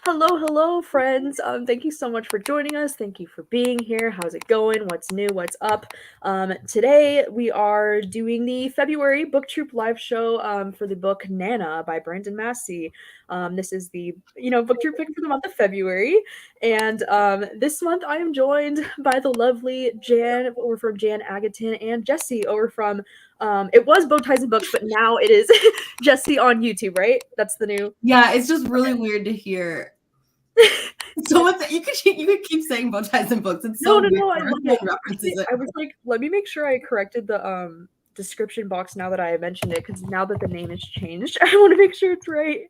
Hello, friends. Thank you so much for joining us. Thank you for being here. How's it going? What's new? What's up? Today we are doing the February Book Troop live show for the book Nana by Brandon Massey. This is the book troop pick for the month of February, and this month I am joined by the lovely Jan over from Jan Agaton and Jesse over from it was Bow Ties and Books, but now it is Jesse on YouTube, right? That's the new. Yeah, it's just really weird to hear. So you could keep saying Bow Ties and Books. It's so weird. I was like, let me make sure I corrected the description box now that I mentioned it, because now that the name has changed, I want to make sure it's right.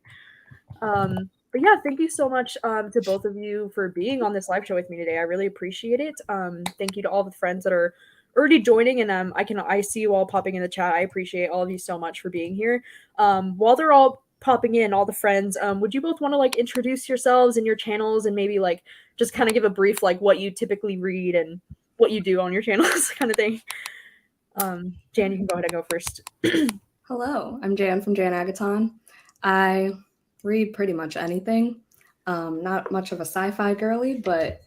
But yeah, thank you so much to both of you for being on this live show with me today. I really appreciate it. Thank you to all the friends that are already joining, and I see you all popping in the chat. I appreciate all of you so much for being here. While they're all popping in, all the friends, would you both want to like introduce yourselves and your channels, and maybe like just kind of give a brief like what you typically read and what you do on your channels kind of thing? Jan, you can go ahead and go first. Hello, I'm Jan from Jan Agaton. I read pretty much anything. Not much of a sci-fi girly, but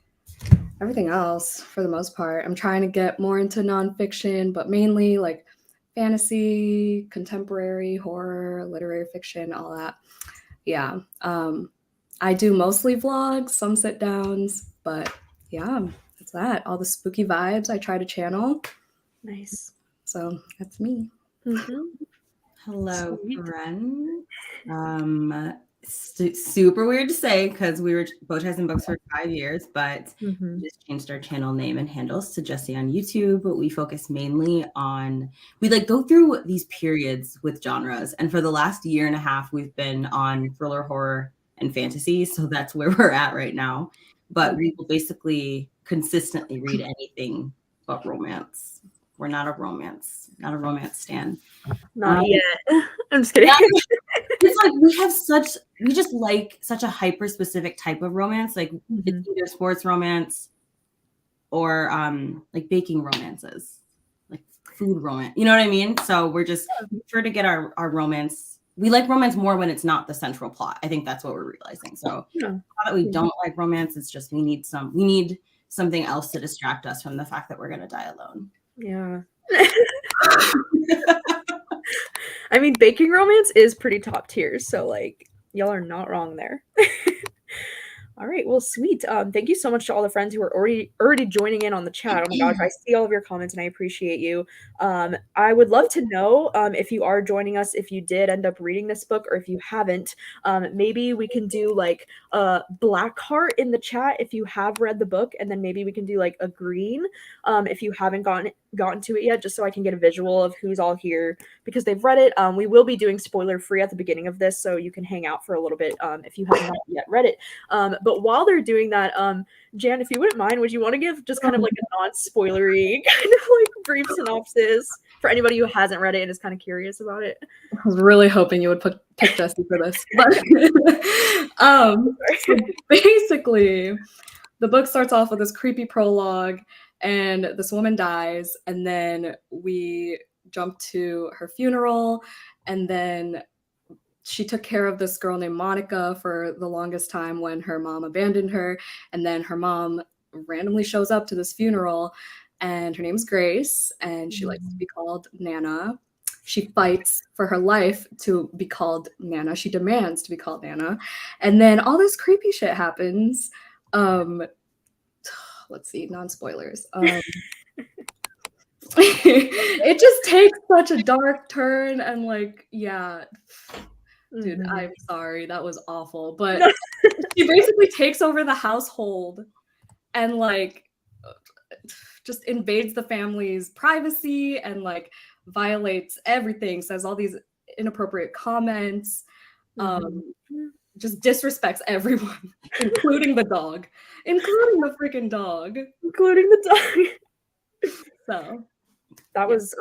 everything else for the most part. I'm trying to get more into nonfiction, but mainly like fantasy, contemporary, horror, literary fiction, all that. Yeah. I do mostly vlogs, some sit downs, but yeah, that's that. All the spooky vibes I try to channel. Nice. So that's me. Mm-hmm. Hello, friend. Super weird to say because we were Bow Ties and Books for 5 years, but we just changed our channel name and handles to Jesse on YouTube. We focus mainly on, we like go through these periods with genres, and for the last year and a half we've been on thriller, horror, and fantasy, so that's where we're at right now. But we will basically consistently read anything but romance. We're not a romance stan. Not yet. I'm just kidding. It's like we just like such a hyper specific type of romance. Like it's either sports romance or like baking romances, like food romance. You know what I mean? So we're just sure to get our romance. We like romance more when it's not the central plot. I think that's what we're realizing. So not that we don't like romance, it's just we need something else to distract us from the fact that we're gonna die alone. Yeah. I mean, baking romance is pretty top tier, so like y'all are not wrong there. All right, well, sweet. Thank you so much to all the friends who are already joining in on the chat. Oh my gosh, I see all of your comments and I appreciate you. I would love to know if you are joining us, if you did end up reading this book, or if you haven't. Maybe we can do like a black heart in the chat if you have read the book, and then maybe we can do like a green if you haven't gotten to it yet, just so I can get a visual of who's all here because they've read it. We will be doing spoiler free at the beginning of this, so you can hang out for a little bit if you have not yet read it. But while they're doing that, Jan, if you wouldn't mind, would you want to give just kind of like a non-spoilery kind of like brief synopsis for anybody who hasn't read it and is kind of curious about it? I was really hoping you would pick Jesse for this. But so basically, the book starts off with this creepy prologue, and this woman dies, and then we jump to her funeral, and then she took care of this girl named Monica for the longest time when her mom abandoned her. And then her mom randomly shows up to this funeral, and her name's Grace, and she likes to be called Nana. She fights for her life to be called Nana. She demands to be called Nana. And then all this creepy shit happens. Let's see, non-spoilers. It just takes such a dark turn, and like, yeah. Dude, I'm sorry, that was awful. But she basically takes over the household and like just invades the family's privacy and like violates everything, says all these inappropriate comments, just disrespects everyone, including the dog, including the freaking dog, including the dog. So that was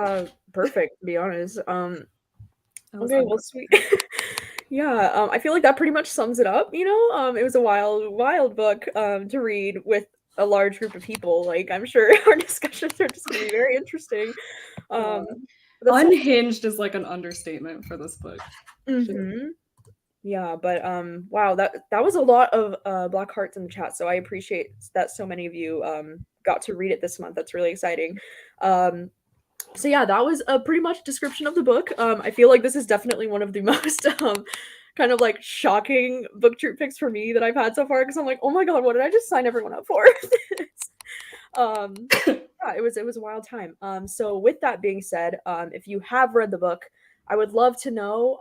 perfect, to be honest. Okay, well, sweet. Yeah, I feel like that pretty much sums it up, you know? It was a wild book to read with a large group of people. Like, I'm sure our discussions are just going to be very interesting. Unhinged is like an understatement for this book. Yeah, but wow, that was a lot of black hearts in the chat, so I appreciate that so many of you got to read it this month. That's really exciting. Um so yeah, that was a pretty much description of the book. I feel like this is definitely one of the most kind of like shocking book troop picks for me that I've had so far because I'm like, oh my god, what did I just sign everyone up for? Yeah, it was a wild time. So with that being said, if you have read the book, I would love to know,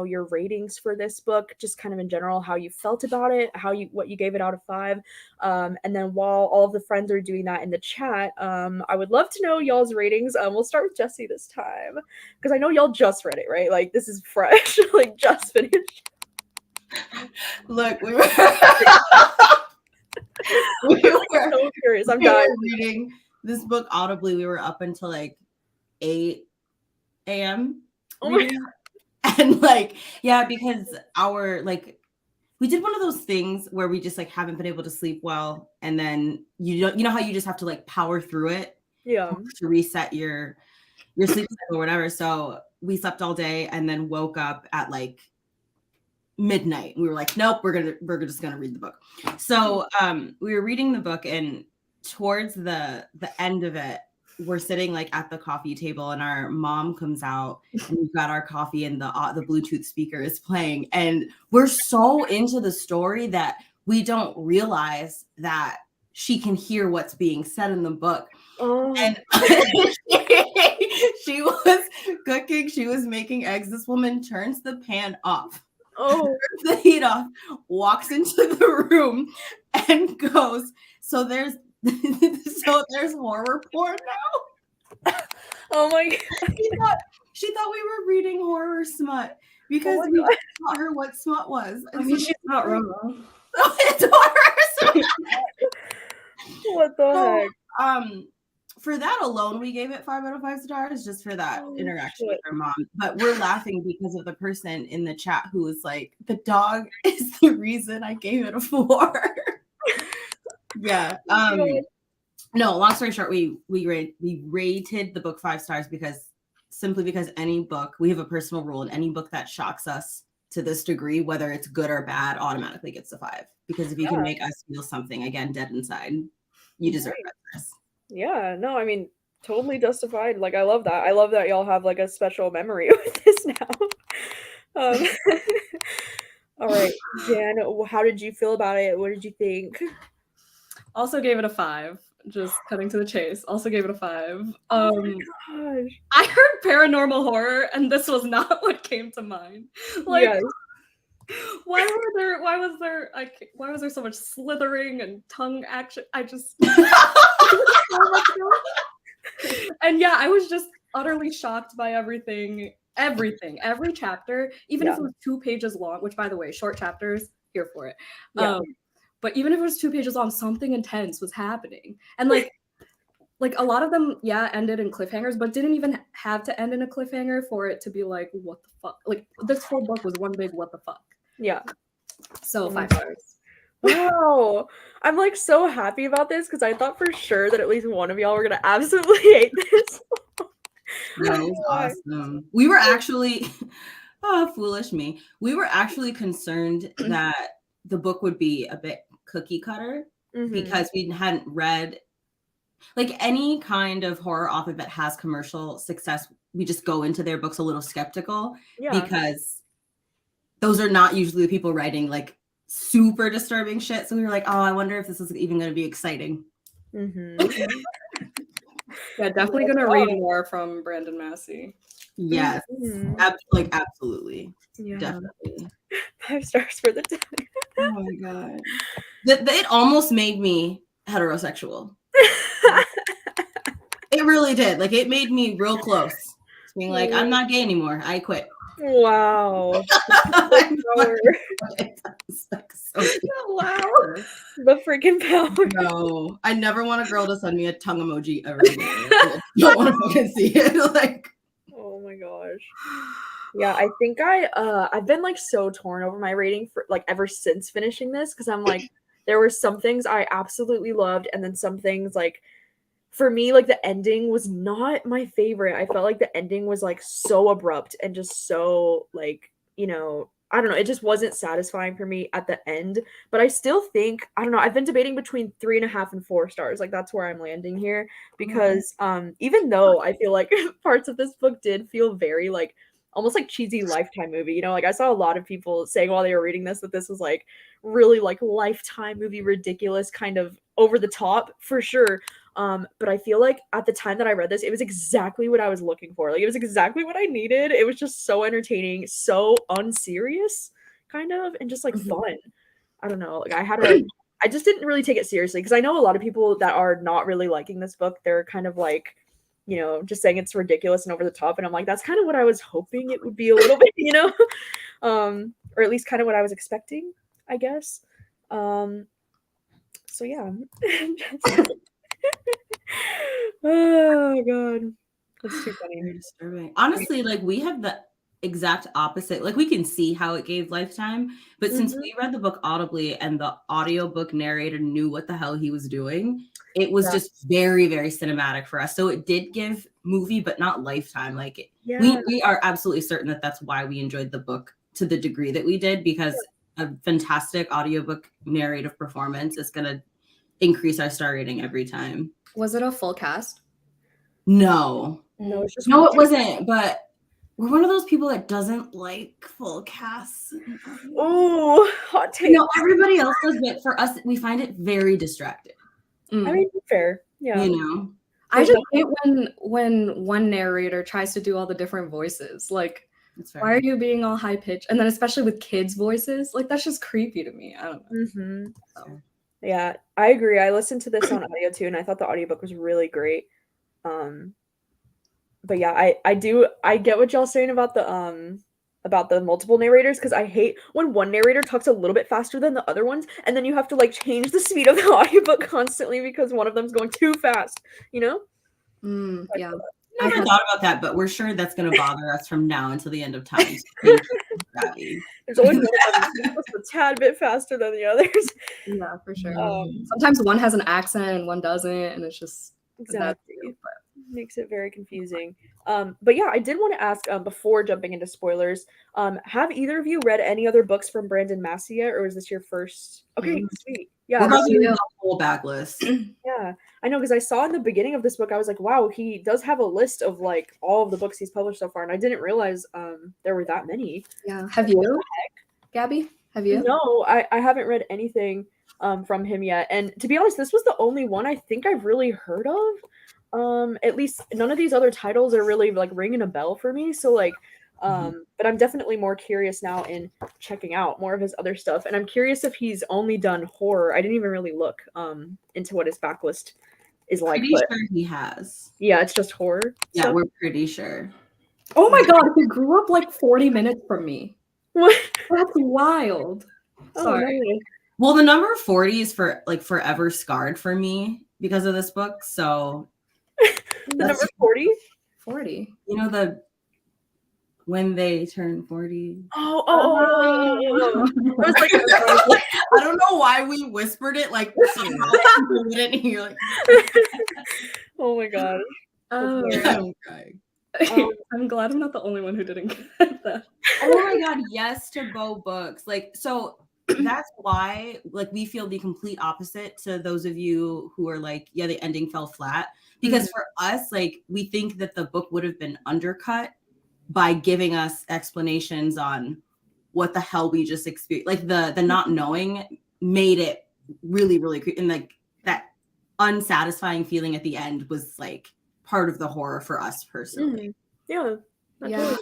your ratings for this book, just kind of in general, how you felt about it, what you gave it out of 5. And then while all of the friends are doing that in the chat, I would love to know y'all's ratings. We'll start with Jesse this time because I know y'all just read it, right? Like this is fresh, like just finished. Look, we were So curious. I'm dying. reading this book audibly. We were up until like 8 a.m. Oh my reading. And like, yeah, because we did one of those things where we just like haven't been able to sleep well, and then you know how you just have to like power through it Yeah. to reset your sleep cycle or whatever. So we slept all day and then woke up at like midnight. We were like, nope, we're just gonna read the book. So we were reading the book, and towards the end of it, we're sitting like at the coffee table, and our mom comes out, and we've got our coffee, and the Bluetooth speaker is playing, and we're so into the story that we don't realize that she can hear what's being said in the book. Oh. And she was cooking, she was making eggs. This woman turns the pan off, Oh. the heat off, walks into the room, and goes, so there's horror porn now. Oh my god. She thought we were reading horror smut because Oh my we God. taught her what smut was. I mean, she's not wrong. So it's horror smut. What the heck? For that alone, we gave it 5 out of 5 stars just for that Oh, interaction shit. with her mom. But we're laughing because of the person in the chat who was like, the dog is the reason I gave it a 4. Yeah. No, long story short, we rated the book 5 stars simply because any book, we have a personal rule, and any book that shocks us to this degree, whether it's good or bad, automatically gets a 5. Because if you can make us feel something, again, dead inside, you deserve it. Yeah, no, I mean, totally justified. Like, I love that. I love that y'all have like a special memory with this now. All right, Jan, how did you feel about it? What did you think? Also gave it a 5. Just cutting to the chase. Also gave it a 5. Oh my gosh. I heard paranormal horror, and this was not what came to mind. Like, Yes. why was there so much slithering and tongue action? I just and yeah, I was just utterly shocked by everything. Every chapter, even if it was 2 pages long, which by the way, short chapters, here for it. Yeah. But even if it was 2 pages long, something intense was happening. And like a lot of them, ended in cliffhangers, but didn't even have to end in a cliffhanger for it to be like, what the fuck? Like, this whole book was one big what the fuck. Yeah. So 5 stars. Wow. I'm like so happy about this because I thought for sure that at least one of y'all were gonna absolutely hate this. That was awesome. We were actually, foolish me. We were actually concerned that the book would be a bit cookie cutter because we hadn't read like any kind of horror author that has commercial success. We just go into their books a little skeptical because those are not usually the people writing like super disturbing shit. So we were like, oh, I wonder if this is even going to be exciting. Yeah, definitely gonna read more from Brandon Massey. Yes, absolutely. Yeah. Definitely. 5 stars for the time. Oh my god. It almost made me heterosexual. It really did. Like, it made me real close to being like, I'm not gay anymore. I quit. Wow. Wow. The freaking power. No, I never want a girl to send me a tongue emoji ever again. I don't want to fucking see it. Like, oh my gosh. Yeah, I think I've been like so torn over my rating for like ever since finishing this because I'm like, there were some things I absolutely loved, and then some things like for me, like the ending was not my favorite. I felt like the ending was like so abrupt and just so like, I don't know, it just wasn't satisfying for me at the end. But I still think, I don't know, I've been debating between 3.5 and 4 stars. Like that's where I'm landing here because even though I feel like parts of this book did feel very like almost like cheesy Lifetime movie. You know, like I saw a lot of people saying while they were reading this that this was like really like Lifetime movie ridiculous kind of over the top for sure. But I feel like at the time that I read this, it was exactly what I was looking for. Like it was exactly what I needed. It was just so entertaining, so unserious, kind of, and just like fun. I don't know. Like I just didn't really take it seriously because I know a lot of people that are not really liking this book. They're kind of like, you know, just saying it's ridiculous and over the top. And I'm like, that's kind of what I was hoping it would be a little bit, you know, or at least kind of what I was expecting, I guess. So yeah. Oh god, that's too funny. Very disturbing. Honestly, like we have the exact opposite. Like we can see how it gave Lifetime, but since we read the book audibly and the audiobook narrator knew what the hell he was doing, it was just very, very cinematic for us. So it did give movie, but not Lifetime. Like we are absolutely certain that that's why we enjoyed the book to the degree that we did, because a fantastic audiobook narrative performance is going to increase our star rating every time. Was it a full cast? No. No, it's just No, it wasn't. But we're one of those people that doesn't like full casts. Oh, hot take. No, everybody else does, but for us, we find it very distracting. I mean, fair. Yeah. You know? I just hate when one narrator tries to do all the different voices. Like, why are you being all high pitched? And then especially with kids' voices, like that's just creepy to me. I don't know. So. Yeah, I agree. I listened to this on audio too, and I thought the audiobook was really great. But yeah, I get what y'all saying about the multiple narrators, because I hate when one narrator talks a little bit faster than the other ones, and then you have to like change the speed of the audiobook constantly because one of them's going too fast, you know? Yeah. I never thought about that, but we're sure that's going to bother us from now until the end of time. So there's always one of them that's a tad bit faster than the others. Yeah, for sure. Sometimes one has an accent and one doesn't, and it's just exactly makes it very confusing. But yeah, I did want to ask before jumping into spoilers, have either of you read any other books from Brandon Massey yet, or is this your first? Okay, sweet. Yeah, we're about to do the whole backlist. Yeah, I know, because I saw in the beginning of this book, I was like, wow, he does have a list of like all of the books he's published so far, and I didn't realize there were that many. Yeah, have you, Gabby? Have you? No, I haven't read anything from him yet, and to be honest, this was the only one I think I've really heard of. At least none of these other titles are really like ringing a bell for me, so like but I'm definitely more curious now in checking out more of his other stuff, and I'm curious if he's only done horror. I didn't even really look into what his backlist is like. Pretty sure he has. Yeah, it's just horror. Yeah, stuff. We're pretty sure. Oh my god, he grew up like 40 minutes from me. What? That's wild. Sorry. No. Well, the number 40 is for like forever scarred for me because of this book. So the number 40? 40. You know, when they turn 40. Oh. I was like, I don't know why we whispered it like somehow people didn't hear. Like, oh my god. I'm crying. I'm glad I'm not the only one who didn't get that. Oh my god, yes to Bo books. Like, so that's why like we feel the complete opposite to those of you who are like, yeah, the ending fell flat. Because for us, like, we think that the book would have been undercut by giving us explanations on what the hell we just experienced. Like the not knowing made it really, really creepy. And like that unsatisfying feeling at the end was like part of the horror for us personally. Yeah. Yeah,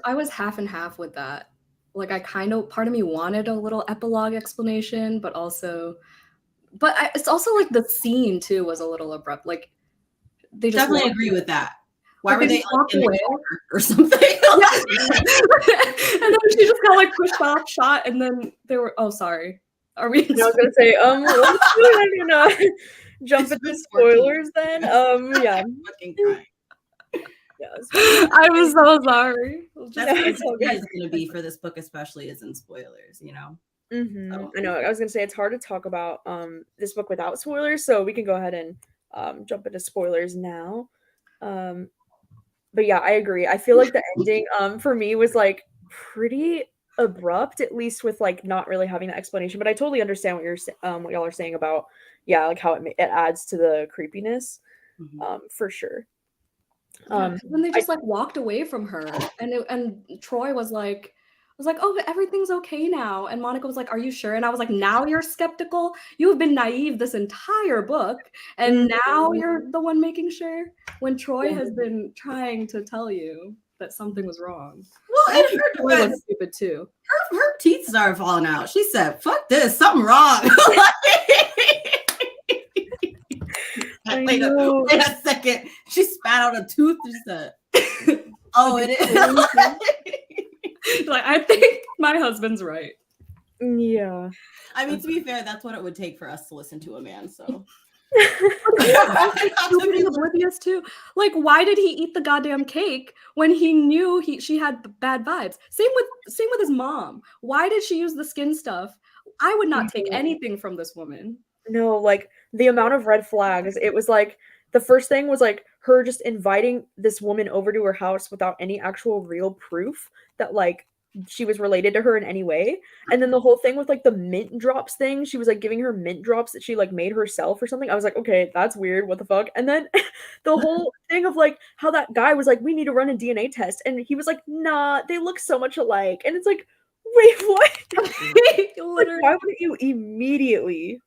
I was half and half with that. Like I kind of, part of me wanted a little epilogue explanation, but it's also like the scene too was a little abrupt. Like they just definitely agree with that. Why were they like in the car or something? And then she just got like pushed off, shot, and then they were. Oh, sorry. Are we? I was gonna say, I'm gonna jump into spoilers then. Yeah. Yes. I'm so sorry. That's what it's gonna be for this book, especially is in spoilers, you know. So. I know. I was gonna say it's hard to talk about this book without spoilers, so we can go ahead and jump into spoilers now. But yeah, I agree. I feel like the ending for me was like pretty abrupt, at least with like not really having the explanation. But I totally understand what y'all are saying about like how it adds to the creepiness, for sure. When they just like walked away from her, and Troy was like, oh, everything's okay now, and Monica was like, are you sure? And I was like, now you're skeptical? You have been naive this entire book, and now you're the one making sure, when Troy has been trying to tell you that something was wrong. Well, and her was stupid too. Her teeth started falling out. She said, "Fuck this, something wrong." Wait a second. She spat out a tooth. She said, "Oh, it is." Like, I think my husband's right. Yeah. I mean, to be fair, that's what it would take for us to listen to a man. So. Oblivious too. Like, why did he eat the goddamn cake when he knew she had bad vibes? Same with his mom. Why did she use the skin stuff? I would not take anything from this woman. No, like the amount of red flags. It was like the first thing was like her just inviting this woman over to her house without any actual real proof that like she was related to her in any way. And then the whole thing with like the mint drops thing, she was like giving her mint drops that she like made herself or something. I was like, okay, that's weird. What the fuck? And then the whole thing of like how that guy was like, we need to run a DNA test. And he was like, nah, they look so much alike. And it's like, wait, what? Like, why wouldn't you immediately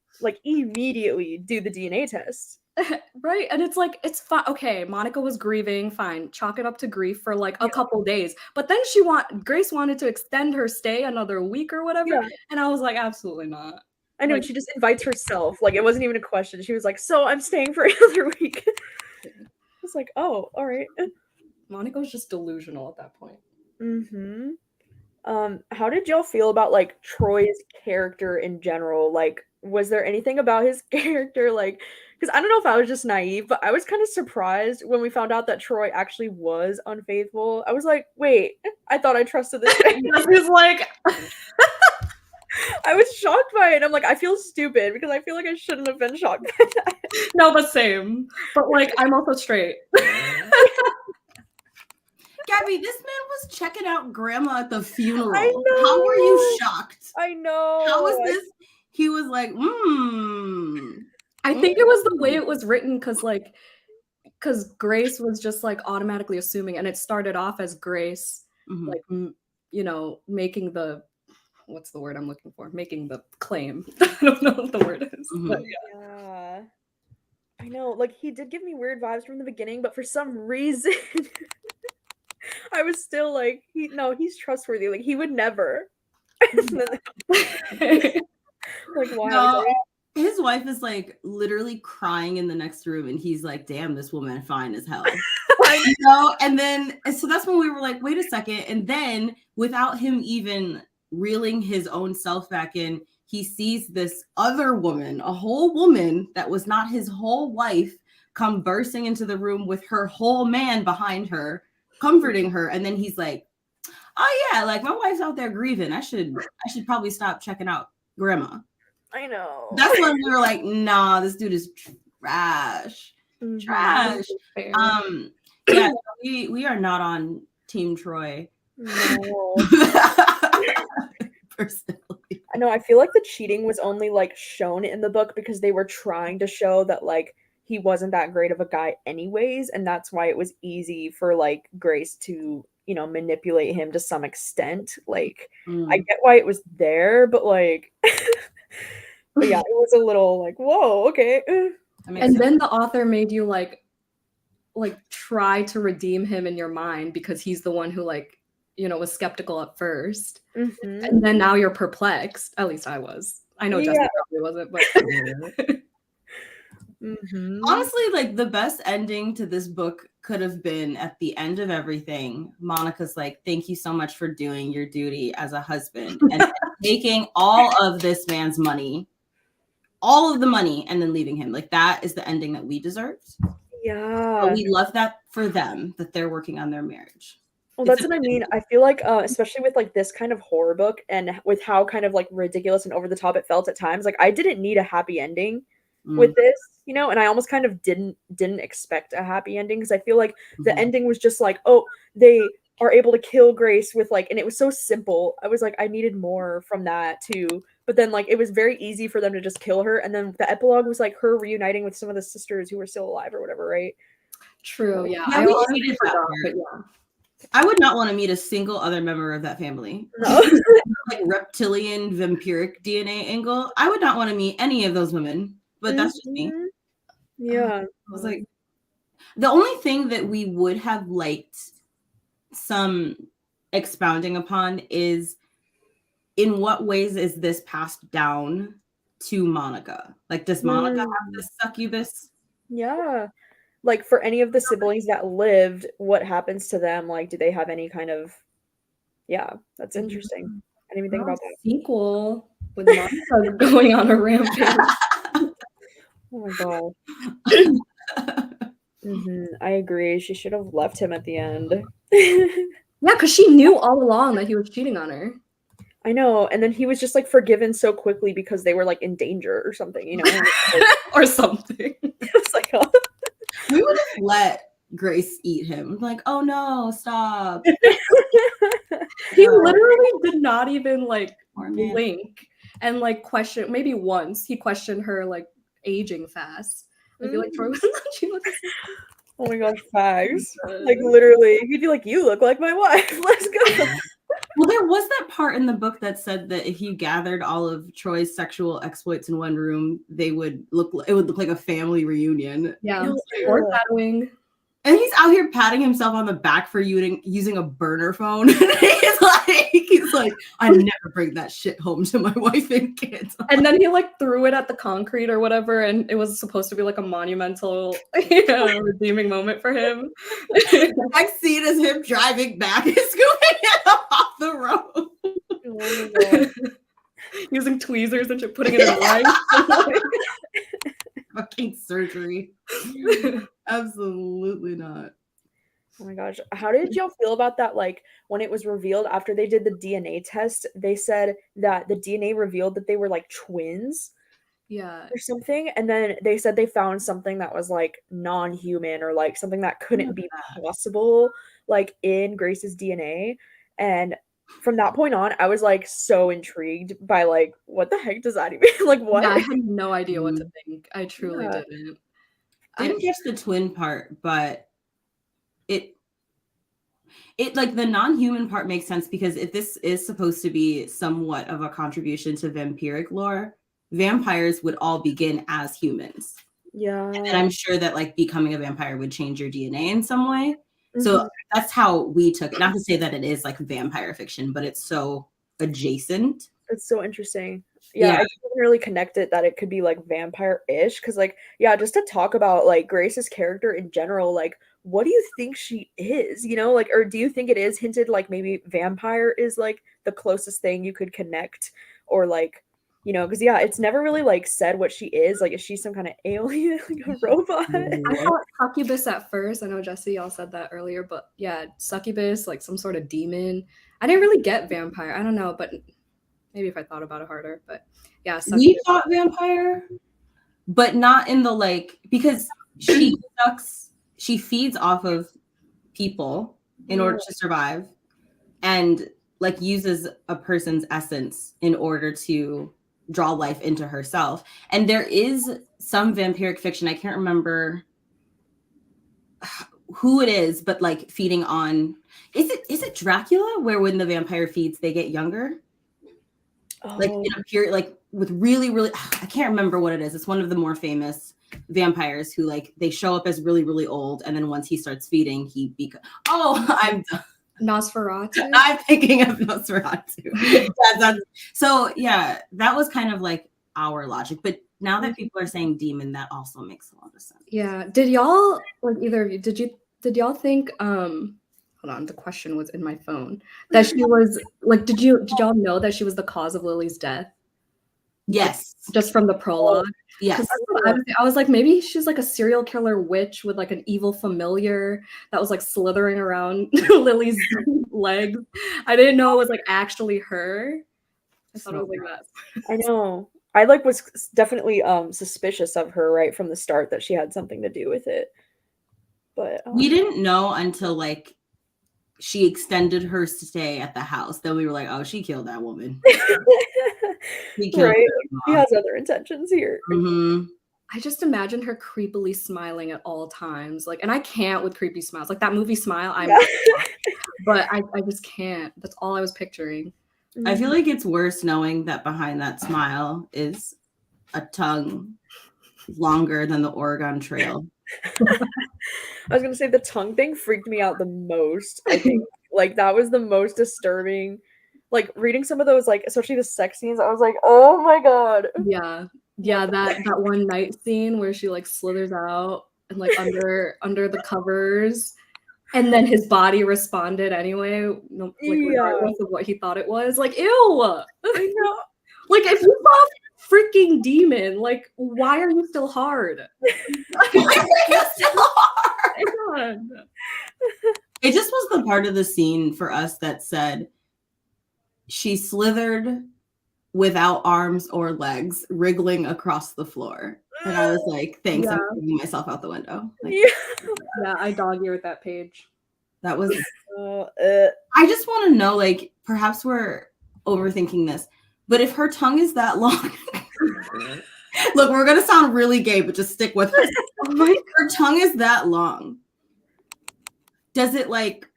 do the DNA test? Right. And it's like, it's fine. Okay, Monica was grieving, fine, chalk it up to grief for like a couple days, but then Grace wanted to extend her stay another week or whatever, and I was like, absolutely not. I know, like, she just invites herself, like it wasn't even a question. She was like, so I'm staying for another week. I was like, oh, all right. Monica was just delusional at that point. How did y'all feel about like Troy's character in general? Like, was there anything about his character, like, because I don't know if I was just naive, but I was kind of surprised when we found out that Troy actually was unfaithful. I was like, wait, I thought I trusted this guy. He's like, I was shocked by it. I'm like, I feel stupid because I feel like I shouldn't have been shocked by that. No, but same. But like, I'm also straight. Gabby, this man was checking out grandma at the funeral. I know. How were you shocked? I know. How was this? He was like, I think it was the way it was written, because Grace was just like automatically assuming, and it started off as Grace, like, you know, making the, what's the word I'm looking for? Making the claim. I don't know what the word is. But yeah. I know, like he did give me weird vibes from the beginning, but for some reason I was still like, he's trustworthy. Like he would never. Like why? No, his wife is like literally crying in the next room, and he's like, "Damn, this woman fine as hell." You know? And so that's when we were like, "Wait a second!" And then, without him even reeling his own self back in, he sees this other woman, a whole woman that was not his whole wife, come bursting into the room with her whole man behind her, comforting her, and then he's like, "Oh yeah, like my wife's out there grieving. I should probably stop checking out grandma." I know. That's when we were like, nah, this dude is trash. Trash. Yeah, we are not on Team Troy. No. Personally. I know, I feel like the cheating was only like shown in the book because they were trying to show that like he wasn't that great of a guy anyways, and that's why it was easy for like Grace to, you know, manipulate him to some extent. Like I get why it was there, but like but yeah, it was a little like, whoa, okay. And then the author made you like try to redeem him in your mind because he's the one who like, you know, was skeptical at first. And then now you're perplexed. At least I was. I know Jessica probably wasn't, but honestly, like the best ending to this book could have been at the end of everything. Monica's like, "Thank you so much for doing your duty as a husband and taking all of this man's money, all of the money, and then leaving him." Like that is the ending that we deserved. Yeah. But we love that for them, that they're working on their marriage. Well, that's what I mean. I feel like, especially with like this kind of horror book and with how kind of like ridiculous and over the top it felt at times, like I didn't need a happy ending with this, you know, and I almost kind of didn't expect a happy ending because I feel like the ending was just like, oh, they are able to kill Grace with like, and it was so simple. I was like, I needed more from that too. But then like it was very easy for them to just kill her, and then the epilogue was like her reuniting with some of the sisters who were still alive or whatever, right? True. Yeah. Yeah, I we honestly needed forgot, that but yeah. I would not want to meet a single other member of that family. No. Like reptilian vampiric DNA angle. I would not want to meet any of those women, but that's just me. Mhm. Yeah. I was like, the only thing that we would have liked some expounding upon is in what ways is this passed down to Monica? Like, does Monica have this succubus? Yeah. Like for any of the siblings that lived, what happens to them? Like, do they have any kind of yeah, that's interesting. I didn't even think about that. Sequel with Monica going on a rampage. Oh my god. I agree. She should have left him at the end. Yeah, because she knew all along that he was cheating on her. I know. And then he was just like forgiven so quickly because they were like in danger or something, you know? Or something. It's like, oh. We would have let Grace eat him. Like, oh no, stop. He literally did not even like Poor man. blink and like question. Maybe once he questioned her like aging fast. I feel like Troy was Oh my gosh, facts. Like literally, he'd be like, "You look like my wife. Let's go." Well, there was that part in the book that said that if you gathered all of Troy's sexual exploits in one room, it would look like a family reunion. Yeah, foreshadowing. And he's out here patting himself on the back for using a burner phone. he's like, I never bring that shit home to my wife and kids. And then he like threw it at the concrete or whatever, and it was supposed to be like a monumental, redeeming moment for him. The next scene is him driving back and scooping it off the road. Oh my god. Using tweezers and shit, putting it in life. Fucking surgery. Absolutely not. Oh my gosh. How did y'all feel about that? Like when it was revealed after they did the DNA test, they said that the DNA revealed that they were like twins. Yeah. Or something. And then they said they found something that was like non-human or like something that couldn't be possible, like in Grace's DNA. And from that point on, I was like so intrigued by like, what the heck does that even like what? Yeah, I had no idea what to think. I truly didn't. Didn't catch the twin part, but it like the non-human part makes sense because if this is supposed to be somewhat of a contribution to vampiric lore, vampires would all begin as humans. Yeah. And then I'm sure that like becoming a vampire would change your DNA in some way. So that's how we took it. Not to say that it is like vampire fiction, but it's so adjacent. It's so interesting. Yeah, I didn't really connect it that it could be like vampire-ish because like just to talk about like Grace's character in general, like what do you think she is, you know, like, or do you think it is hinted like maybe vampire is like the closest thing you could connect, or like, you know, because it's never really like said what she is. Like, is she some kind of alien, like a robot? I thought succubus at first. I know Jesse, y'all said that earlier, but yeah, succubus, like some sort of demon. I didn't really get vampire. I don't know, but maybe if I thought about it harder. But yeah, succubus. We thought vampire, but not in the like, because she feeds off of people in order to survive, and like uses a person's essence in order to draw life into herself. And there is some vampiric fiction, I can't remember who it is, but like feeding on, is it Dracula, where when the vampire feeds they get younger? Like in a period, like with really I can't remember what it is. It's one of the more famous vampires who like they show up as really old, and then once he starts feeding I'm done. Nosferatu. I'm thinking of Nosferatu. So yeah, that was kind of like our logic. But now that people are saying demon, that also makes a lot of sense. Yeah. Did y'all, like either of you, did y'all think hold on, the question was in my phone. That she was like, did y'all know that she was the cause of Lily's death? Yes. Just from the prologue. Yes. I was like, maybe she's like a serial killer witch with like an evil familiar that was like slithering around Lily's legs. I didn't know it was like actually her. I thought it was like that. I know. I like was definitely suspicious of her right from the start that she had something to do with it. But we didn't know until like she extended her stay at the house, then we were like, oh, she killed that woman. She killed Right. her She mom. has other intentions here. Mhm. I just imagine her creepily smiling at all times. Like, and I can't with creepy smiles. Like that movie Smile, Yeah. but I just can't. That's all I was picturing. I feel like it's worse knowing that behind that smile is a tongue longer than the Oregon Trail. I was gonna say the tongue thing freaked me out the most. I think like that was the most disturbing. Like reading some of those, like especially the sex scenes, I was like, oh my god. Yeah, that one night scene where she like slithers out and like under the covers, and then his body responded anyway, like regardless of what he thought it was. Like, ew. I know. Like if you saw a freaking demon, like why are you still hard? It just was the part of the scene for us that said she slithered without arms or legs, wriggling across the floor. And I was like, thanks, I'm throwing myself out the window. Like, yeah, I dog you with that page. That was I just want to know, like, perhaps we're overthinking this, but if her tongue is that long, look, we're gonna sound really gay, but just stick with us. Her tongue is that long. Does it like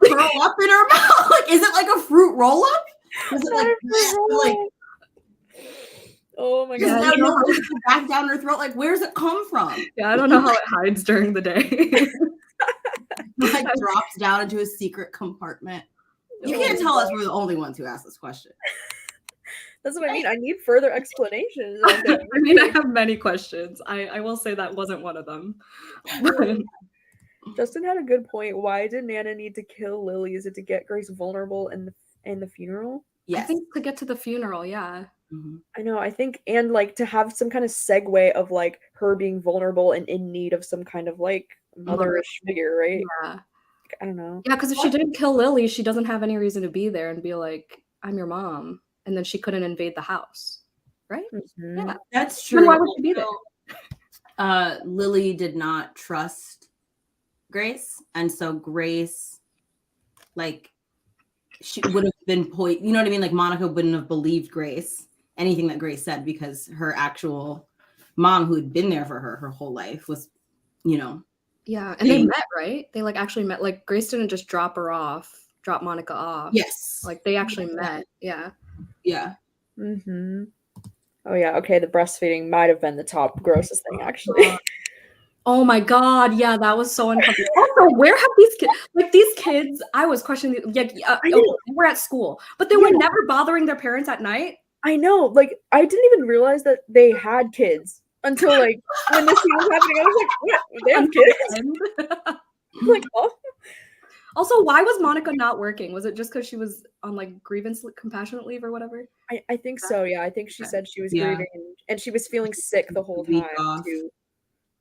curl up in her mouth? Like, is it like a fruit roll up? Is it like oh my just god, back down her throat? Like, where's it come from? Yeah, I don't know how it hides during the day. Like drops down into a secret compartment. You can't tell us we're the only ones who asked this question. That's what I mean. I need further explanations. I mean, I have many questions. I will say that wasn't one of them. Justin had a good point. Why did Nana need to kill Lily? Is it to get Grace vulnerable in the funeral? Yes. I think to get to the funeral, yeah. Mm-hmm. I know, I think, and like to have some kind of segue of like her being vulnerable and in need of some kind of like motherish figure, right? Yeah. Like, I don't know. Yeah, because if she didn't kill Lily, she doesn't have any reason to be there and be like, I'm your mom. And then she couldn't invade the house. Right? Mm-hmm. Yeah. That's true. Then why would she be there? Lily did not trust Grace, and so Grace, like, she would have been you know what I mean? Like, Monica wouldn't have believed Grace, anything that Grace said, because her actual mom, who had been there for her whole life, was, you know. Yeah, and they met, right? They like actually met. Like, Grace didn't just drop Monica off. Yes. Like, they actually met. Yeah. Yeah. Mm-hmm. Oh yeah, okay, the breastfeeding might have been the top grossest thing, actually. Oh my god, yeah, that was so uncomfortable. Also, where have these kids, like these kids, I was questioning, we're at school, but they were never bothering their parents at night. I know, like, I didn't even realize that they had kids until, like, when this scene was happening, I was like, what, they have kids? Like, oh. Also, why was Monica not working? Was it just because she was on, like, grievance compassionate leave or whatever? I think so, yeah, I think she said she was grieving, and she was feeling sick the whole time, too.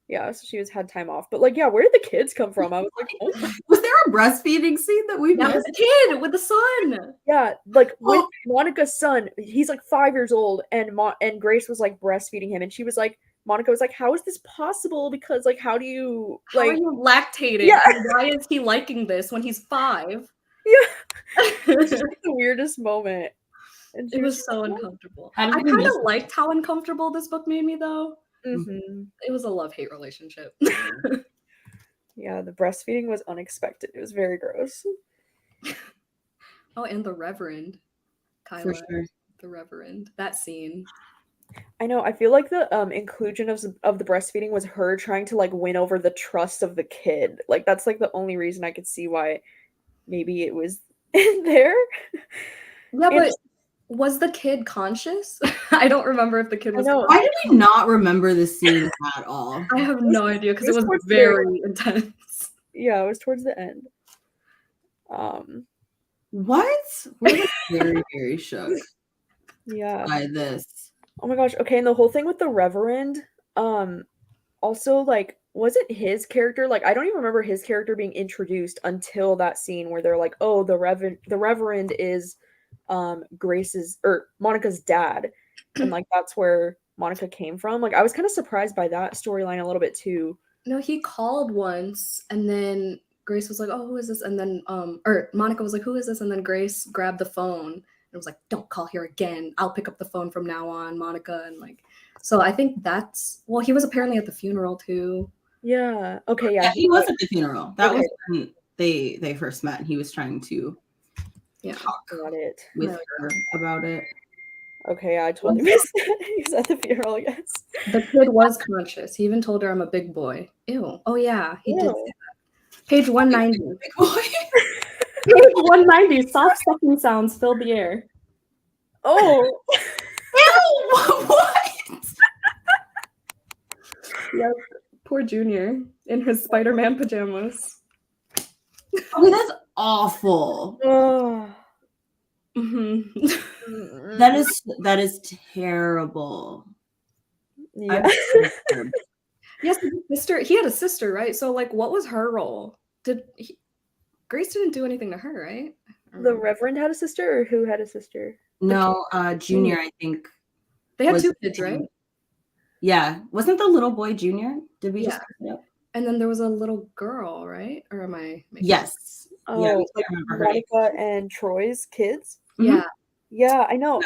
Yeah, so she had time off. But like, yeah, where did the kids come from? I was like, oh. Was there a breastfeeding scene that we missed? The kid with the son. Yeah, like with Monica's son, he's like 5 years old, and Grace was like breastfeeding him, and she was like, Monica was like, how is this possible? Because like, how are you lactating? Yeah. Why is he liking this when he's 5? Yeah. It's just like the weirdest moment. And it was so uncomfortable. I kind of liked how uncomfortable this book made me, though. Mm-hmm. It was a love-hate relationship. Yeah, the breastfeeding was unexpected. It was very gross. Oh, and the Reverend. Kyla, for sure. The Reverend. That scene. I know. I feel like the inclusion of the breastfeeding was her trying to like win over the trust of the kid. Like that's like the only reason I could see why maybe it was in there. Yeah, but was the kid conscious? I don't remember if the kid was. Why did we not remember this scene at all? I have no idea because it was very intense. Yeah, it was towards the end. What? We're very, very shook. Yeah. By this. Oh my gosh. Okay, and the whole thing with the Reverend, also like wasn't his character, like I don't even remember his character being introduced until that scene where they're like, oh, the Reverend is Grace's or Monica's dad, and like that's where Monica came from. Like I was kind of surprised by that storyline a little bit too. No, he called once, and then Grace was like, "Oh, who is this?" And then or Monica was like, "Who is this?" And then Grace grabbed the phone and was like, "Don't call here again. I'll pick up the phone from now on, Monica." And like, so I think that's, well, he was apparently at the funeral too. Yeah. Okay. Yeah, Yeah. he was at the funeral. That Okay. was when they first met, and he was trying to talk Got it. with her about it. Okay, I totally missed that. He was at the funeral, I guess. The kid was conscious. He even told her, "I'm a big boy." Ew. Oh yeah, he did say that. Page 190. Big boy. Page 190. Soft sucking sounds filled the air. Oh. Ew, what? Yep. Poor Junior in his Spider-Man pajamas. Oh, that's awful. Oh. Mm-hmm. That is terrible. Yeah. Yes, sister. He had a sister, right? So, like, what was her role? Grace didn't do anything to her, right? The Reverend had a sister, or who had a sister? No, Junior, I think. They had two kids, right? Yeah. Wasn't the little boy Junior? Did we just pick it up? And then there was a little girl, right? Or am I making Yes. Oh, yeah, like Monica and Troy's kids? Yeah. Yeah, I know.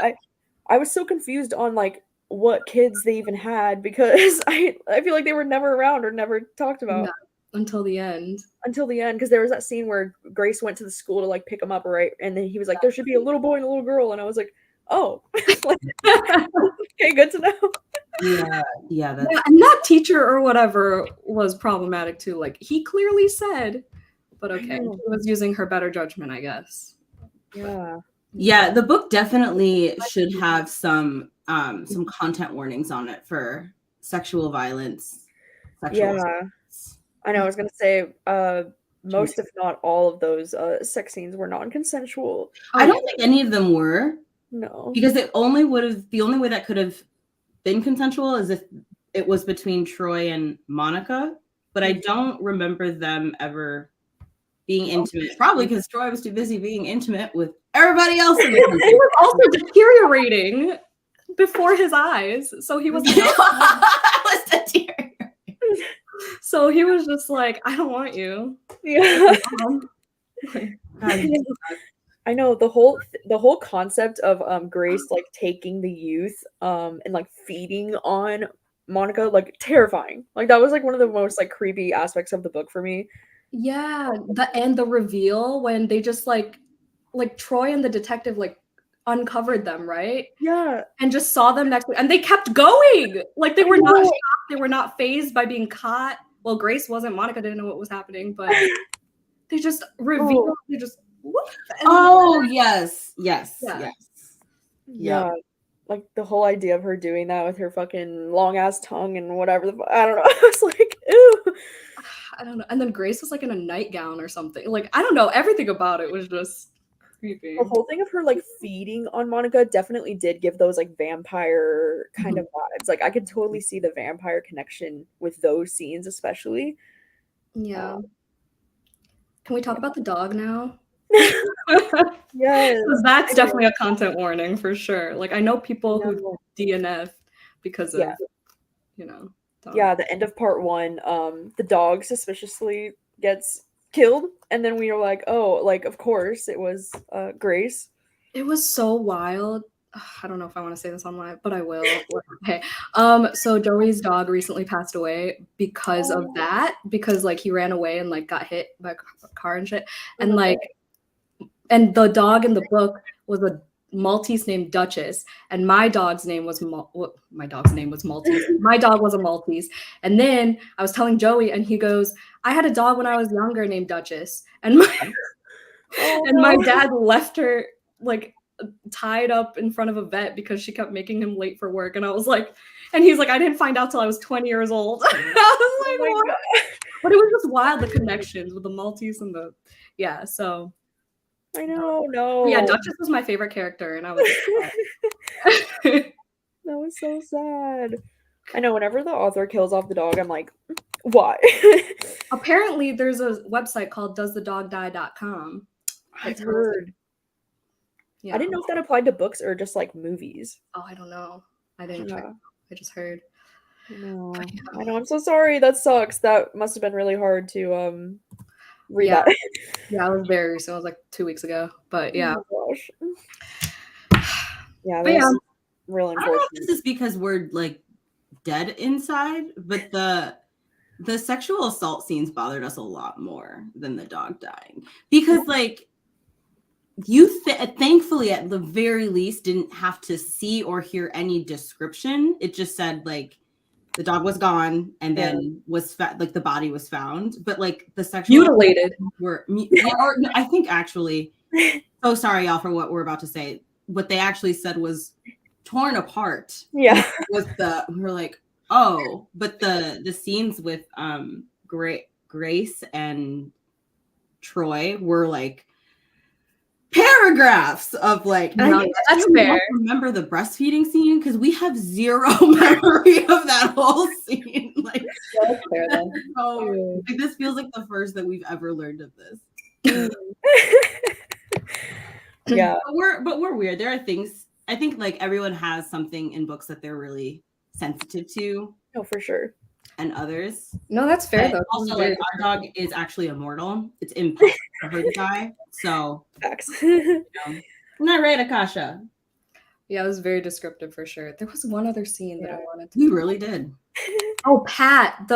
I was so confused on like what kids they even had, because I feel like they were never around or never talked about. Yeah, until the end. Until the end, because there was that scene where Grace went to the school to like pick him up, right? And then he was like, "There should be a little boy and a little girl," and I was like, "Oh, like, okay, good to know." Yeah, and that teacher or whatever was problematic too. Like, he clearly said, but okay, he was using her better judgment, I guess. Yeah, the book definitely should have some content warnings on it for sexual violence. I know. I was gonna say, most, if not all, of those sex scenes were non-consensual. I don't think any of them were. No, because the only way that could have been consensual is if it was between Troy and Monica. But I don't remember them ever being intimate. Probably because Troy was too busy being intimate with everybody else in the country. He was also deteriorating before his eyes, so he was deteriorating. So he was just like, "I don't want you." Yeah. I know the whole concept of Grace like taking the youth and like feeding on Monica, like terrifying. Like that was like one of the most like creepy aspects of the book for me. Yeah, the reveal when they just like Troy and the detective like uncovered them, right? Yeah. And just saw them next to, and they kept going. Like they were not shocked, they were not fazed by being caught. Well, Grace wasn't, Monica didn't know what was happening, but they just revealed, they just whoop, yes. Yeah. Like the whole idea of her doing that with her fucking long ass tongue and whatever I don't know. I was like, ew. I don't know. And then Grace was like in a nightgown or something. Like, I don't know. Everything about it was just creepy. The whole thing of her like feeding on Monica definitely did give those like vampire kind of vibes. Like I could totally see the vampire connection with those scenes, especially. Yeah. Can we talk about the dog now? Yes. That's definitely a content warning for sure. Like I know people who DNF because of, you know. Dogs. Yeah, the end of part 1, the dog suspiciously gets killed, and then we were like, oh, like of course it was Grace. It was so wild. I don't know if I want to say this online, but I will. Okay. So Joey's dog recently passed away because of that, because like he ran away and like got hit by a car and shit. And like, and the dog in the book was a Maltese named Duchess, and my dog's name was Maltese. My dog was a Maltese. And then I was telling Joey, and he goes, "I had a dog when I was younger named Duchess," and my dad left her like tied up in front of a vet because she kept making him late for work. And I was like, and he's like, "I didn't find out till I was 20 years old." I was like, what? But it was just wild, the connections with the Maltese and so I know, no. Yeah, Duchess was my favorite character, and I was that was so sad. I know, whenever the author kills off the dog, I'm like, why? Apparently, there's a website called doesthedogdie.com. I've heard. Yeah. I didn't know if that applied to books or just like movies. Oh, I don't know. I didn't check. I just heard. No. I know, I'm so sorry. That sucks. That must have been really hard to read Yeah. that. Yeah, it was very recent. It was like 2 weeks ago. But yeah. Oh my gosh. Yeah, But yeah. that's real I don't know if unfortunate. this is because we're like dead inside, but the sexual assault scenes bothered us a lot more than the dog dying, because like you thankfully at the very least didn't have to see or hear any description. It just said like the dog was gone and then was like the body was found, but like the sexual Mutilated. were or I think actually, so sorry y'all for what we're about to say. What they actually said was torn apart. Yeah. We were like, oh, but the scenes with Grace and Troy were like paragraphs of like, No, that's fair. Remember the breastfeeding scene, because we have zero memory of that whole scene. Like, That's fair then. oh, like, this feels like the first that we've ever learned of this. Yeah, but we're weird. There are things, I think like everyone has something in books that they're really sensitive to. no, for sure. And others. No, that's fair though. Also, like our dog is actually immortal. It's impossible for her to die. So Facts. I'm not right, Akasha. Yeah, it was very descriptive for sure. There was one other scene that I wanted to. We really did. Oh, Pat.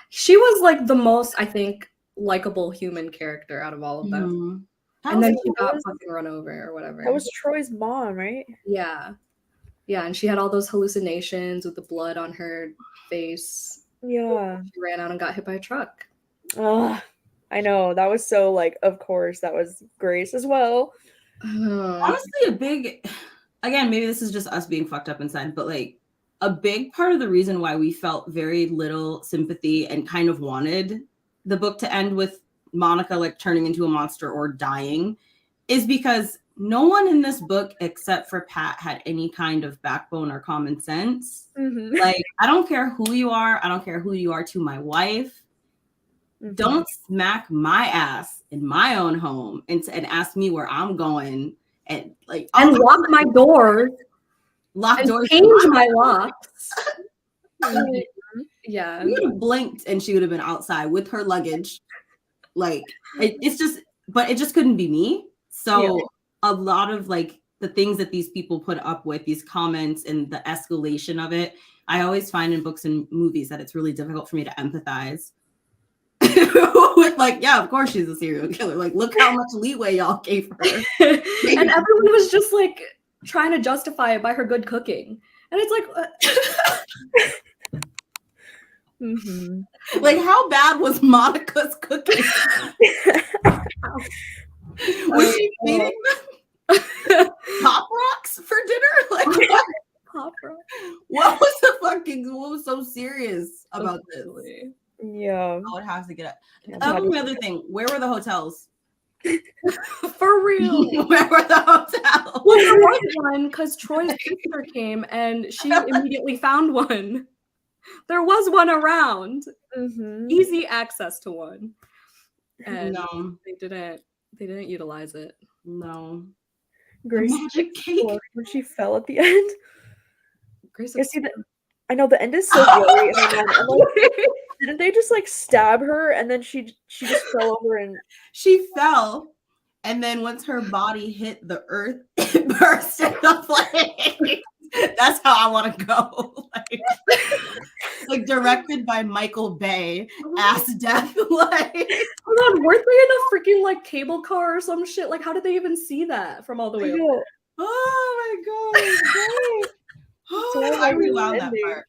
She was like the most, I think, likable human character out of all of them. And then she got fucking run over or whatever. That was Troy's mom, right? Yeah. Yeah, and she had all those hallucinations with the blood on her face. Yeah. She ran out and got hit by a truck. Oh, I know. That was so like, of course, that was Grace as well. Honestly, again, maybe this is just us being fucked up inside, but like a big part of the reason why we felt very little sympathy and kind of wanted the book to end with Monica like turning into a monster or dying is because no one in this book except for Pat had any kind of backbone or common sense. Mm-hmm. Like, I don't care who you are. I don't care who you are to my wife. Mm-hmm. Don't smack my ass in my own home and ask me where I'm going and like and lock my doors. Lock and doors. Change my locks. Yeah. We would have blinked and she would have been outside with her luggage. Like it's just, but it just couldn't be me. So a lot of like the things that these people put up with, these comments and the escalation of it, I always find in books and movies that it's really difficult for me to empathize with like, yeah, of course she's a serial killer. Like, look how much leeway y'all gave her. And everyone was just like trying to justify it by her good cooking. And it's like, mm-hmm. Like, how bad was Monica's cooking? Was she feeding them Pop Rocks for dinner? Like, what? Pop Rock. What was so serious about this? Yeah. I would have to get up. The other thing, where were the hotels? For real. Where were the hotels? Well, there was one because Troy's sister came and she immediately found one. There was one around. Mm-hmm. Easy access to one. And no, they didn't utilize it. No. Grace magic cake when she fell at the end. Grace, I know the end is so gory. Didn't they just like stab her and then she just fell over and she fell, and then once her body hit the earth, it burst into flames. That's how I want to go. Like directed by Michael Bay, ass death. Like, hold on, weren't they in a freaking like cable car or some shit? Like, how did they even see that from all the way up? Oh my god! Oh, I rewound that part.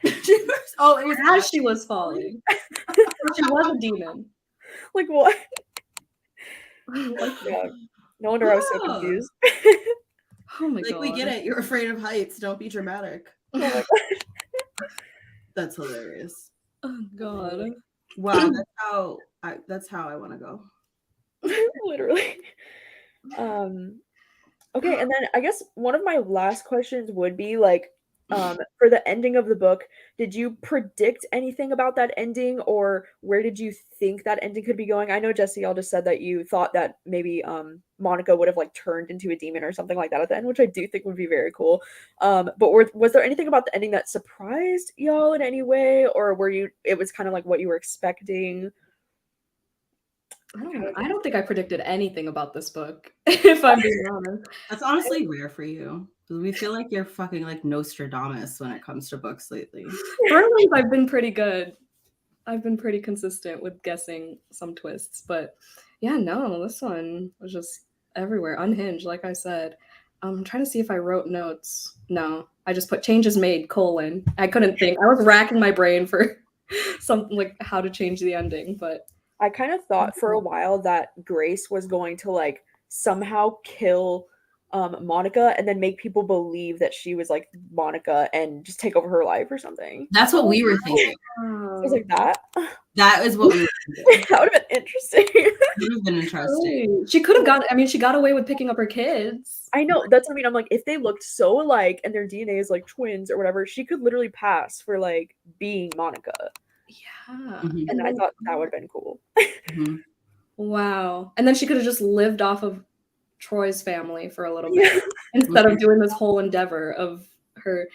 It was as she was falling. She was a demon. Like what? Yeah. No wonder I was so confused. Oh my god. Like, we get it. You're afraid of heights. Don't be dramatic. Oh my god. That's hilarious. Oh god. Wow, that's how I want to go. Literally. Okay, and then I guess one of my last questions would be like, for the ending of the book, did you predict anything about that ending, or where did you think that ending could be going? I know, Jesse, y'all just said that you thought that maybe Monica would have like turned into a demon or something like that at the end, which I do think would be very cool. But was there anything about the ending that surprised y'all in any way, or it was kind of like what you were expecting? I don't think I predicted anything about this book, if I'm being honest. That's honestly rare for you. We feel like you're fucking like Nostradamus when it comes to books lately. Thrillers, I've been pretty good. I've been pretty consistent with guessing some twists, but yeah, no, this one was just everywhere, unhinged, like I said. I'm trying to see if I wrote notes. No, I just put changes made, colon. I couldn't think. I was racking my brain for something like how to change the ending, but I kind of thought for a while that Grace was going to like somehow kill Monica and then make people believe that she was like Monica and just take over her life or something. That's what we were thinking. I was like that. That is what we were thinking. That would have been interesting. It would have been interesting. she could have got. I mean, she got away with picking up her kids. I know, that's what I mean. I'm like, if they looked so alike and their DNA is like twins or whatever, she could literally pass for like being Monica. Yeah. Mhm. And I thought that would have been cool. Mhm. Wow. And then she could have just lived off of Troy's family for a little bit instead of doing this whole endeavor of her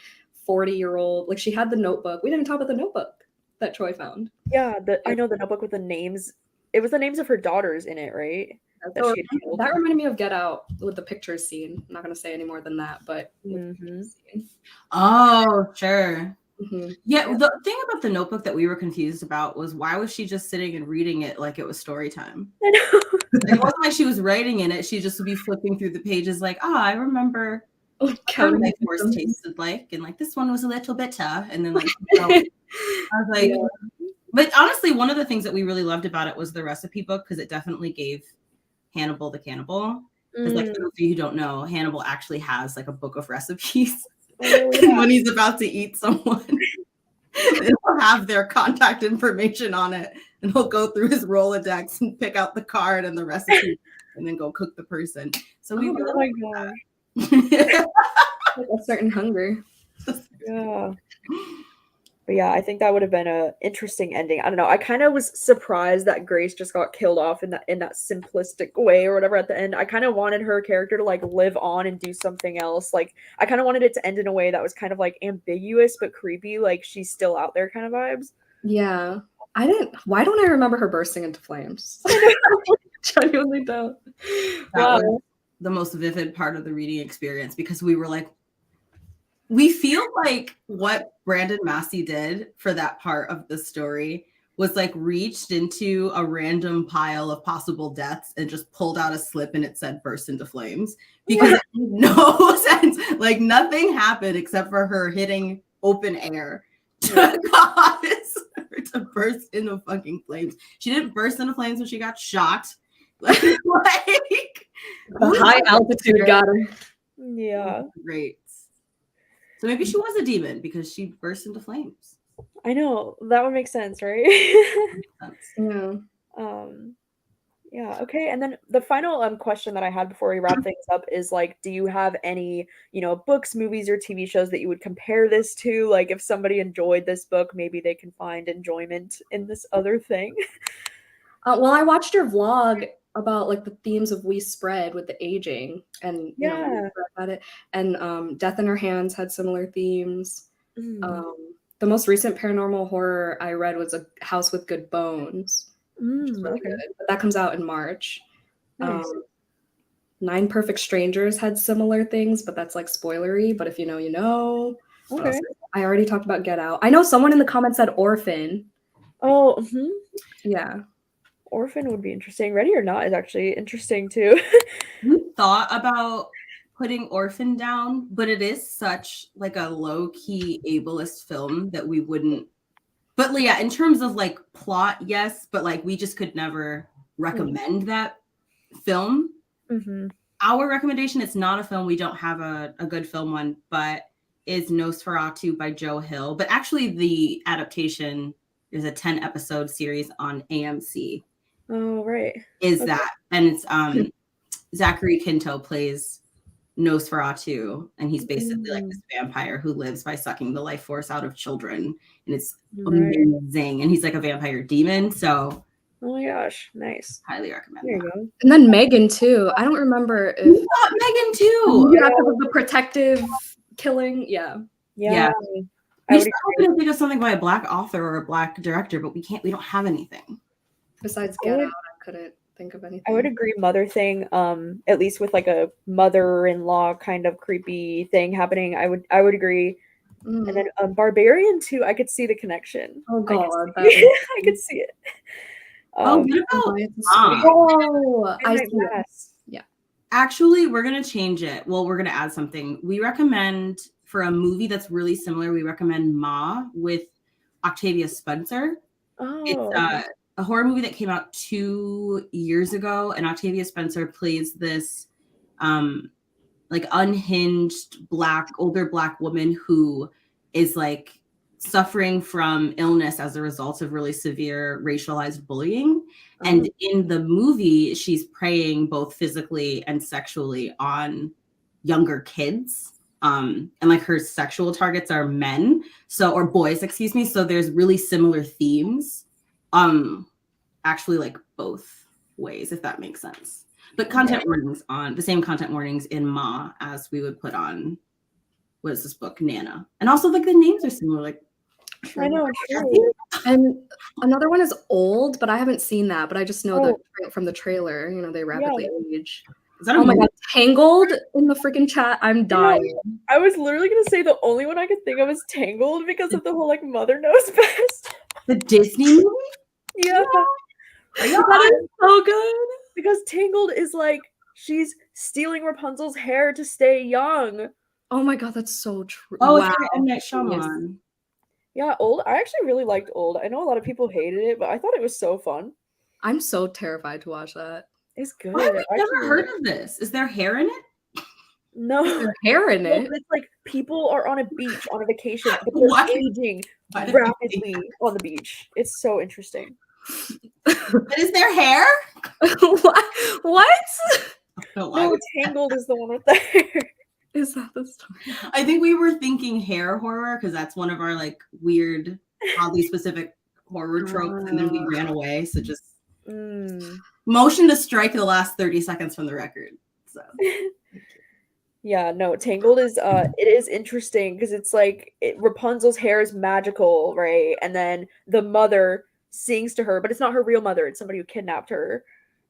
40-year-old. Like she had the notebook. We didn't talk about the notebook that Troy found. Yeah, I know the notebook with the names. It was the names of her daughters in it, right? So that reminded me of Get Out with the pictures scene. I'm not going to say any more than that, but oh, sure. Mm-hmm. Yeah, the thing about the notebook that we were confused about was why was she just sitting and reading it like it was story time? I know. It wasn't like she was writing in it. She just would be flipping through the pages like, oh, I remember what my force tasted like. And like, this one was a little bitter. And then like, I was like, but honestly, one of the things that we really loved about it was the recipe book because it definitely gave Hannibal the cannibal. Because like, for those of you who don't know, Hannibal actually has like a book of recipes. And when he's about to eat someone, he'll have their contact information on it, and he'll go through his Rolodex and pick out the card and the recipe, and then go cook the person. So we really like a certain hunger. Yeah. But yeah, I think that would have been a interesting ending. I don't know. I kind of was surprised that Grace just got killed off in that simplistic way or whatever at the end. I kind of wanted her character to like live on and do something else. Like I kind of wanted it to end in a way that was kind of like ambiguous but creepy, like she's still out there kind of vibes. Yeah. Why don't I remember her bursting into flames? Genuinely don't. That was the most vivid part of the reading experience because we were like, we feel like what Brandon Massey did for that part of the story was like reached into a random pile of possible deaths and just pulled out a slip and it said burst into flames because it made no sense. Like nothing happened except for her hitting open air to cause her to burst into fucking flames. She didn't burst into flames when she got shot. Like the high altitude got her. Yeah. Great. So maybe she was a demon because she burst into flames. I know. That would make sense, right? Yeah. Yeah, okay. And then the final question that I had before we wrap things up is like, do you have any, books, movies, or TV shows that you would compare this to? Like if somebody enjoyed this book, maybe they can find enjoyment in this other thing. Well, I watched your vlog about like the themes of We Spread with the aging and about it, and Death in Her Hands had similar themes. The most recent paranormal horror I read was A House with Good Bones, which is really good. But that comes out in March. Nice. 9 Perfect Strangers had similar things, but that's like spoilery. But if you know, you know. Okay. I already talked about Get Out. I know someone in the comments said Orphan. Oh, yeah. Orphan would be interesting. Ready or Not is actually interesting too. We thought about putting Orphan down, but it is such like a low-key ableist film that we wouldn't. But yeah, in terms of like plot, yes, but like we just could never recommend that film. Our recommendation, it's not a film. We don't have a good film one, but is Nosferatu by Joe Hill. But actually the adaptation is a 10-episode series on AMC. Oh, right. That. And it's Zachary Quinto plays Nosferatu, and he's basically like this vampire who lives by sucking the life force out of children, and it's amazing. And he's like a vampire demon, so oh my gosh, nice. Highly recommend. There you go. And then Megan too. I don't remember if Megan too. Yeah, the protective killing. Yeah. We still hoping to think of something by a Black author or a Black director, but we don't have anything. Besides Get Out, I couldn't think of anything. I would agree, mother thing. At least with like a mother-in-law kind of creepy thing happening, I would agree. And then Barbarian too, I could see the connection. Oh God, I could see it. What about Mom? Oh, I see it. Yes. Yeah. Actually, we're gonna change it. Well, we're gonna add something. We recommend for a movie that's really similar. We recommend Ma with Octavia Spencer. Oh, It's a horror movie that came out 2 years ago, and Octavia Spencer plays this like unhinged older black woman who is like suffering from illness as a result of really severe racialized bullying. And in the movie, she's preying both physically and sexually on younger kids. And like her sexual targets are men, or boys, excuse me. So there's really similar themes. Actually, like both ways, if that makes sense. But content warnings on the same content warnings in Ma as we would put on what is this book, Nana. And also like the names are similar, like I know, true. And another one is Old, but I haven't seen that, but I just know that from the trailer, you know, they rapidly age. Is that a oh my movie? God, Tangled in the freaking chat. I'm dying. I was literally gonna say the only one I could think of is Tangled because of the whole like mother knows best. The Disney movie? Yeah. That is so good. Because Tangled is like she's stealing Rapunzel's hair to stay young. Oh my God, that's so true. Oh, wow. it's M. Night Shyamalan. Yeah, Old. I actually really liked Old. I know a lot of people hated it, but I thought it was so fun. I'm so terrified to watch that. It's good. Why have we never heard of this? Is there hair in it? No. Is there hair in it? It's like people are on a beach on a vacation, but What? they're aging rapidly on the beach. It's so interesting. But is there hair? What? No, Tangled is the one with the hair. Is that the story? I think we were thinking hair horror because that's one of our like weird, oddly specific horror tropes, and then we ran away. So just motion to strike the last 30 seconds from the record. So yeah, no, Tangled is it is interesting because it's like Rapunzel's hair is magical, right? And then the mother sings to her, but it's not her real mother, it's somebody who kidnapped her,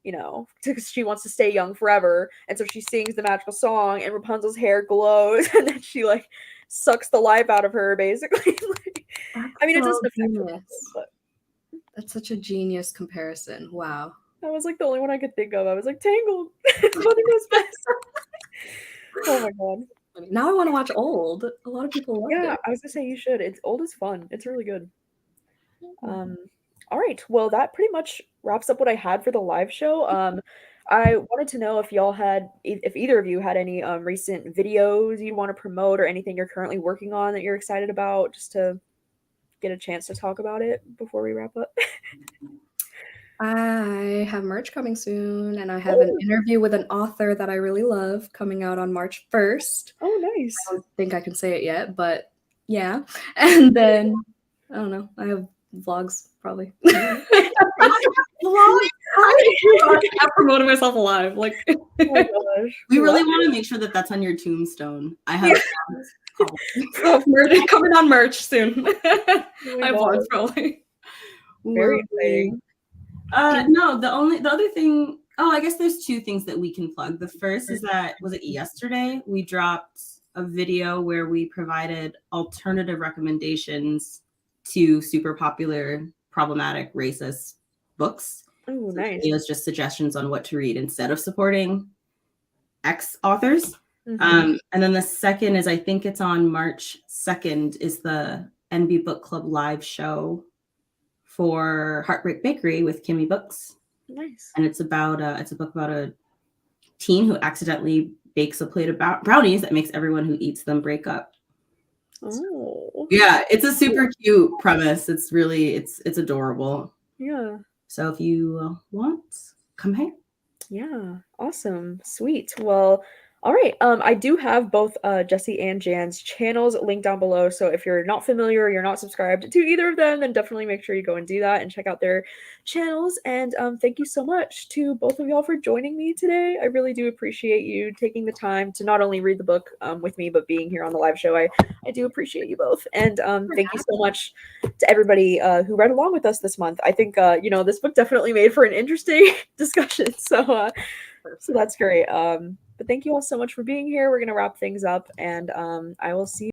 you know, because she wants to stay young forever. And so she sings the magical song and Rapunzel's hair glows and then she like sucks the life out of her basically. I mean, it doesn't affect her, but that's such a genius comparison. Wow. That was like the only one I could think of. I was like, Tangled. Mother knows best. Oh my God. Now I want to watch Old. A lot of people love it. Yeah, I was gonna say you should. It's Old is fun. It's really good. All right. Well, that pretty much wraps up what I had for the live show. I wanted to know if if either of you had any recent videos you'd want to promote or anything you're currently working on that you're excited about, just to get a chance to talk about it before we wrap up. I have merch coming soon, and I have an interview with an author that I really love coming out on March 1st. Oh, nice. I don't think I can say it yet, but yeah. And then, I don't know, I have vlogs probably. I'm promoting myself live. Like, oh my gosh. We really want to make sure that that's on your tombstone. I have merch coming on merch soon. Oh I have vlogs probably. Very exciting. No, the other thing, I guess there's two things that we can plug. The first is that, was it yesterday? We dropped a video where we provided alternative recommendations to super popular, problematic, racist books. Oh, nice. It was just suggestions on what to read instead of supporting X authors. Mhm. And then the second is, I think it's on March 2nd, is the NB Book Club live show for Heartbreak Bakery with Kimmy Books. Nice. And it's a book about a teen who accidentally bakes a plate of brownies that makes everyone who eats them break up. Oh. Yeah, it's a super cute premise. It's really, it's adorable. Yeah. So if you want, come hang. Yeah. Awesome. Sweet. Well, All right. I do have both Jesse and Jan's channels linked down below. So if you're not familiar or you're not subscribed to either of them, then definitely make sure you go and do that and check out their channels. And thank you so much to both of y'all for joining me today. I really do appreciate you taking the time to not only read the book with me, but being here on the live show. I do appreciate you both. And thank you so much to everybody who read along with us this month. I think, this book definitely made for an interesting discussion. So that's great. But thank you all so much for being here. We're going to wrap things up, and I will see you